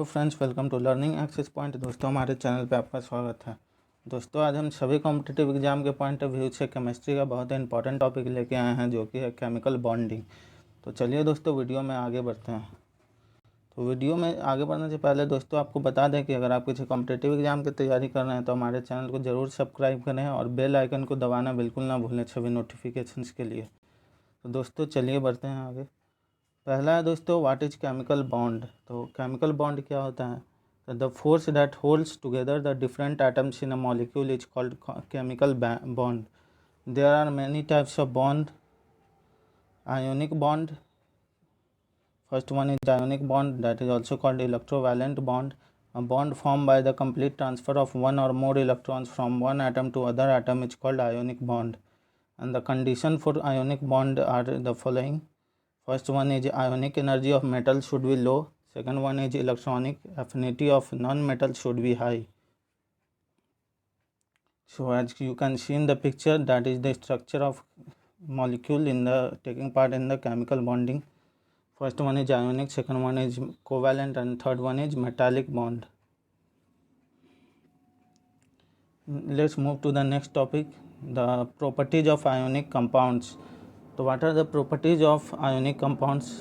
Friends, welcome to learning access point. दोस्तों, हमारे channel पे आपका स्वागत है। दोस्तों, आज हम सभी कॉम्पिटिटिव एग्जाम के पॉइंट ऑफ व्यू से केमिस्ट्री का बहुत ही इंपॉर्टेंट टॉपिक लेके आए हैं, जो कि है केमिकल बॉन्डिंग। तो चलिए दोस्तों, वीडियो में आगे बढ़ते हैं। तो वीडियो में आगे बढ़ने से पहले दोस्तों आपको बता दें कि अगर आप किसी कॉम्पिटिटिव एग्जाम की तैयारी कर रहे हैं तो हमारे चैनल को ज़रूर सब्सक्राइब करें और बेल आइकन को दबाना बिल्कुल ना भूलें सभी नोटिफिकेशंस के लिए। तो दोस्तों चलिए बढ़ते हैं आगे। पहला है दोस्तों, व्हाट इज केमिकल बॉन्ड। तो केमिकल बॉन्ड क्या होता है? तो the force that holds together the different atoms in a molecule is called chemical bond. There are many types of bond. Ionic bond, first one is ionic bond, that is also called electrovalent bond. A bond formed by the complete transfer of one or more electrons from one atom to other atom is called ionic bond. And the condition for ionic bond are the following. First one is ionic energy of metal should be low. Second one is electronic affinity of non-metal should be high. So as you can see in the picture, that is the structure of molecule in the taking part in the chemical bonding. First one is ionic, second one is covalent, and third one is metallic bond. Let's move to the next topic, the properties of ionic compounds. So what are the properties of ionic compounds?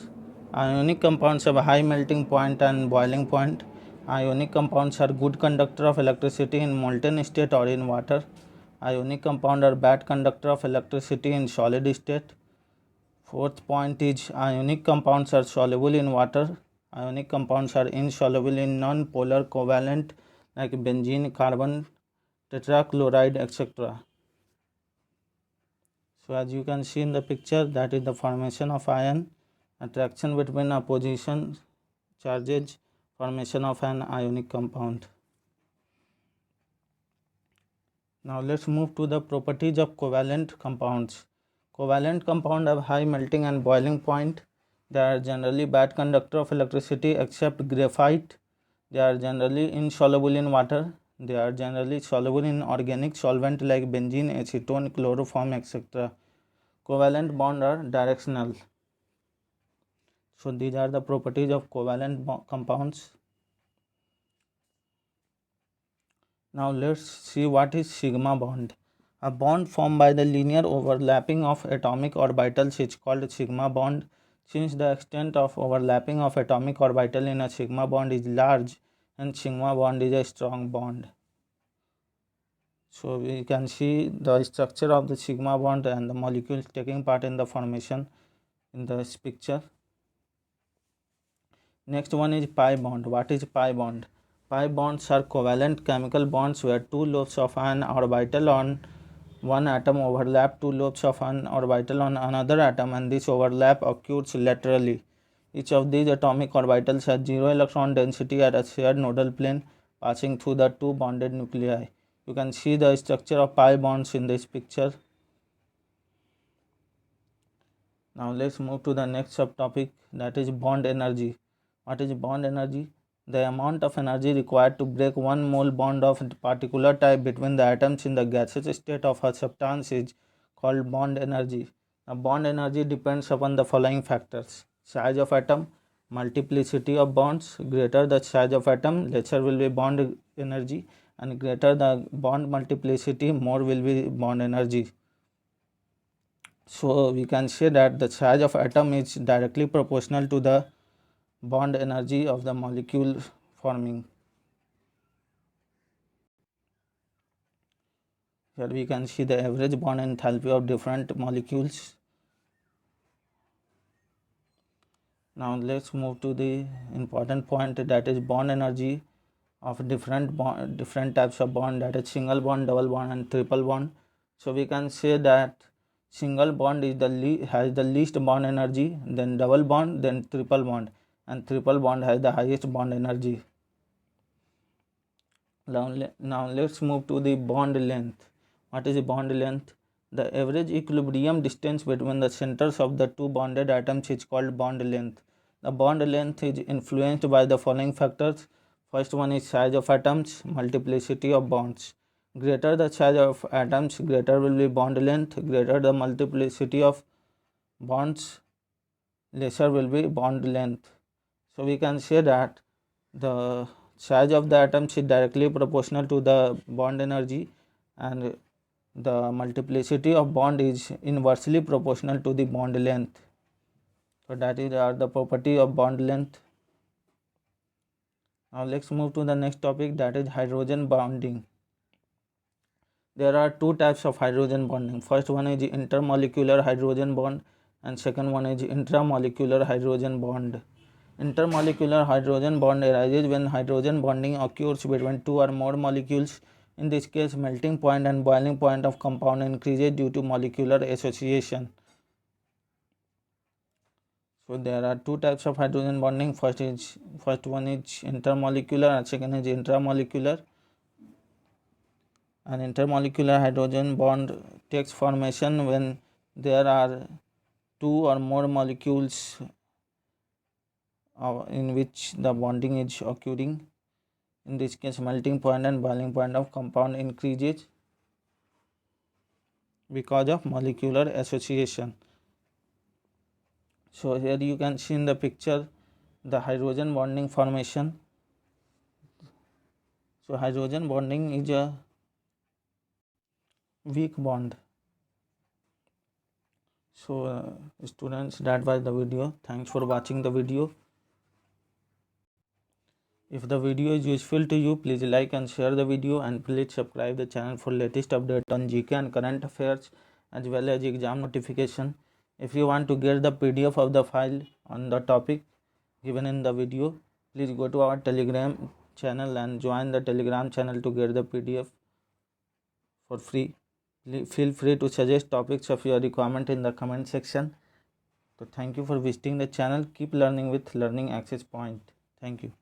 Ionic compounds have a high melting point and boiling point. Ionic compounds are good conductor of electricity in molten state or in water. Ionic compounds are bad conductor of electricity in solid state. Fourth point is ionic compounds are soluble in water. Ionic compounds are insoluble in non-polar covalent like benzene, carbon, tetrachloride, etc. So as you can see in the picture, that is the formation of ion, attraction between opposition charges, formation of an ionic compound. Now let's move to the properties of covalent compounds. Covalent compounds have high melting and boiling point. They are generally bad conductor of electricity except graphite. They are generally insoluble in water. They are generally soluble in organic solvent like benzene, acetone, chloroform, etc. Covalent bonds are directional. So these are the properties of covalent compounds. Now let's see what is sigma bond. A bond formed by the linear overlapping of atomic orbitals is called sigma bond. Since the extent of overlapping of atomic orbital in a sigma bond is large, and sigma bond is a strong bond. So we can see the structure of the sigma bond and the molecules taking part in the formation in this picture. Next one is pi bond. What is pi bond? Pi bonds are covalent chemical bonds where two lobes of an orbital on one atom overlap two lobes of an orbital on another atom, and this overlap occurs laterally. Each of these atomic orbitals has 0 electron density at a shared nodal plane passing through the two bonded nuclei. You can see the structure of pi bonds in this picture. Now let's move to the next subtopic, that is bond energy. What is bond energy? The amount of energy required to break one mole bond of a particular type between the atoms in the gaseous state of a substance is called bond energy. The bond energy depends upon the following factors: size of atom, multiplicity of bonds. Greater the size of atom, lesser will be bond energy, and greater the bond multiplicity, more will be bond energy. So we can say that the size of atom is directly proportional to the bond energy of the molecule forming. Here we can see the average bond enthalpy of different molecules. Now let's move to the important point, that is bond energy of different types of bond, that is single bond, double bond, and triple bond. So we can say that single bond is has the least bond energy, then double bond, then triple bond, and triple bond has the highest bond energy. Now let's move to the bond length. What is bond length? The average equilibrium distance between the centers of the two bonded atoms is called bond length. The bond length is influenced by the following factors. First one is size of atoms, multiplicity of bonds. Greater the size of atoms, greater will be bond length. Greater the multiplicity of bonds, lesser will be bond length. So we can say that the size of the atoms is directly proportional to the bond energy, and the multiplicity of bond is inversely proportional to the bond length. So that is the property of bond length. Now let's move to the next topic, that is hydrogen bonding. There are two types of hydrogen bonding. First one is intermolecular hydrogen bond and second one is intramolecular hydrogen bond. Intermolecular hydrogen bond arises when hydrogen bonding occurs between two or more molecules. In this case, melting point and boiling point of compound increases due to molecular association. So there are two types of hydrogen bonding. First one is intermolecular and second is intramolecular. An intermolecular hydrogen bond takes formation when there are two or more molecules in which the bonding is occurring. In this case, melting point and boiling point of compound increases because of molecular association. So here you can see in the picture the hydrogen bonding formation. So hydrogen bonding is a weak bond. So students, that was the video. Thanks for watching the video. If the video is useful to you, please like and share the video, and please subscribe the channel for latest update on GK and current affairs as well as exam notification. If you want to get the PDF of the file on the topic given in the video, please go to our Telegram channel and join the Telegram channel to get the PDF for free. Feel free to suggest topics of your requirement in the comment section. So thank you for visiting the channel. Keep learning with Learning Access Point. Thank you.